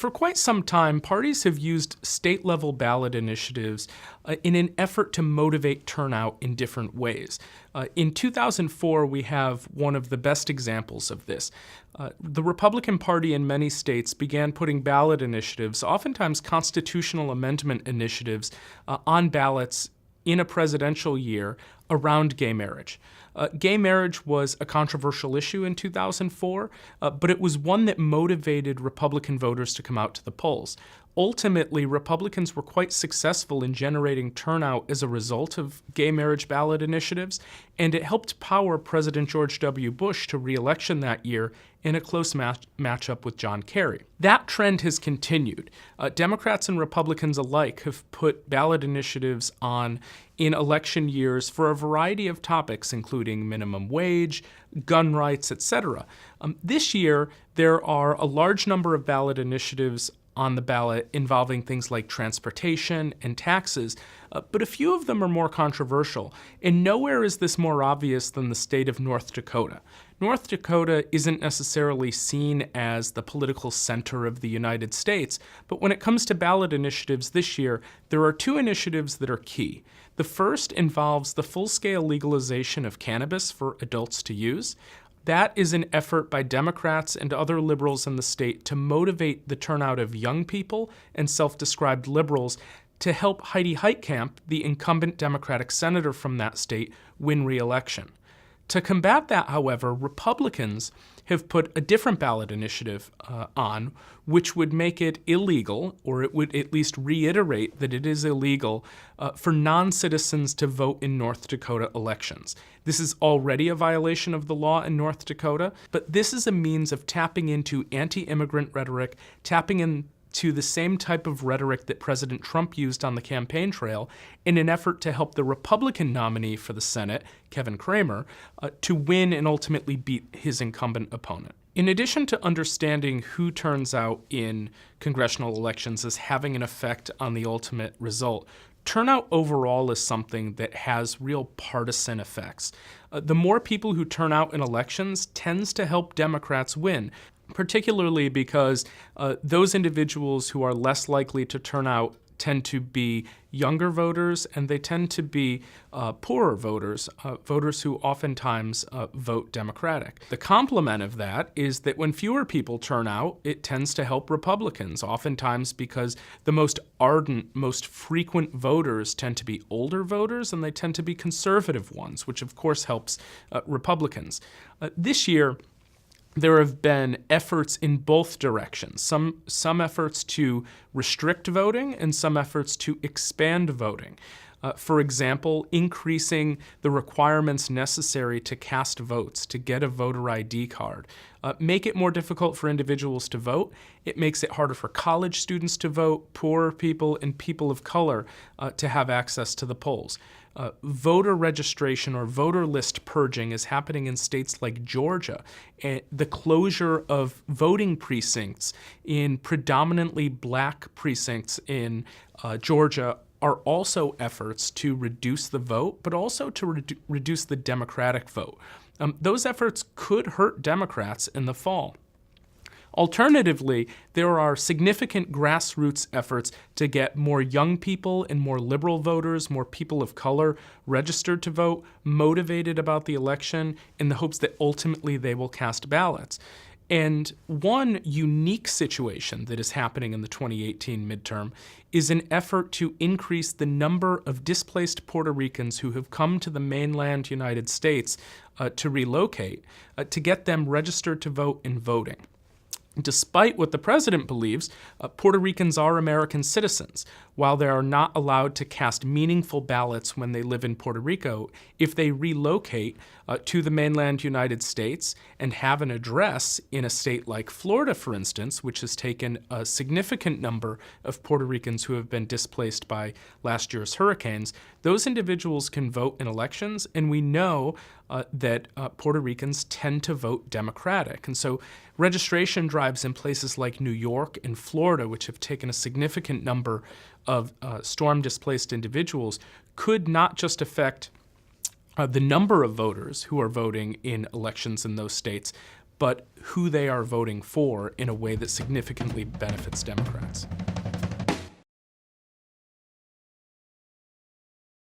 For quite some time, parties have used state-level ballot initiatives in an effort to motivate turnout in different ways. In 2004, we have one of the best examples of this. The Republican Party in many states began putting ballot initiatives, oftentimes constitutional amendment initiatives, on ballots in a presidential year around gay marriage. Gay marriage was a controversial issue in 2004, but it was one that motivated Republican voters to come out to the polls. Ultimately, Republicans were quite successful in generating turnout as a result of gay marriage ballot initiatives, and it helped power President George W. Bush to re-election that year in a close matchup with John Kerry. That trend has continued. Democrats and Republicans alike have put ballot initiatives on in election years for a variety of topics, including minimum wage, gun rights, etc. This year, there are a large number of ballot initiatives on the ballot involving things like transportation and taxes, but a few of them are more controversial, and nowhere is this more obvious than the state of North Dakota. North Dakota isn't necessarily seen as the political center of the United States, but when it comes to ballot initiatives this year, there are two initiatives that are key. The first involves the full-scale legalization of cannabis for adults to use. That is an effort by Democrats and other liberals in the state to motivate the turnout of young people and self-described liberals to help Heidi Heitkamp, the incumbent Democratic senator from that state, win re-election. To combat that, however, Republicans have put a different ballot initiative on, which would make it illegal, or it would at least reiterate that it is illegal, for non-citizens to vote in North Dakota elections. This is already a violation of the law in North Dakota, but this is a means of tapping into anti-immigrant rhetoric, tapping into the same type of rhetoric that President Trump used on the campaign trail in an effort to help the Republican nominee for the Senate, Kevin Cramer, to win and ultimately beat his incumbent opponent. In addition to understanding who turns out in congressional elections as having an effect on the ultimate result, turnout overall is something that has real partisan effects. The more people who turn out in elections tends to help Democrats win, particularly because those individuals who are less likely to turn out tend to be younger voters, and they tend to be poorer voters, voters who oftentimes vote Democratic. The complement of that is that when fewer people turn out, it tends to help Republicans, oftentimes because the most ardent, most frequent voters tend to be older voters, and they tend to be conservative ones, which of course helps Republicans. This year, there have been efforts in both directions, some efforts to restrict voting and some efforts to expand voting. For example, increasing the requirements necessary to cast votes, to get a voter ID card. Make it more difficult for individuals to vote. It makes it harder for college students to vote, poorer people, and people of color to have access to the polls. Voter registration or voter list purging is happening in states like Georgia. And the closure of voting precincts in predominantly black precincts in Georgia are also efforts to reduce the vote, but also to reduce the Democratic vote. Those efforts could hurt Democrats in the fall. Alternatively, there are significant grassroots efforts to get more young people and more liberal voters, more people of color registered to vote, motivated about the election in the hopes that ultimately they will cast ballots. And one unique situation that is happening in the 2018 midterm is an effort to increase the number of displaced Puerto Ricans who have come to the mainland United States to relocate, to get them registered to vote and voting. Despite what the president believes, Puerto Ricans are American citizens. While they are not allowed to cast meaningful ballots when they live in Puerto Rico, if they relocate to the mainland United States and have an address in a state like Florida, for instance, which has taken a significant number of Puerto Ricans who have been displaced by last year's hurricanes, those individuals can vote in elections, and we know that Puerto Ricans tend to vote Democratic. And so registration drives in places like New York and Florida, which have taken a significant number of storm-displaced individuals, could not just affect the number of voters who are voting in elections in those states, but who they are voting for in a way that significantly benefits Democrats.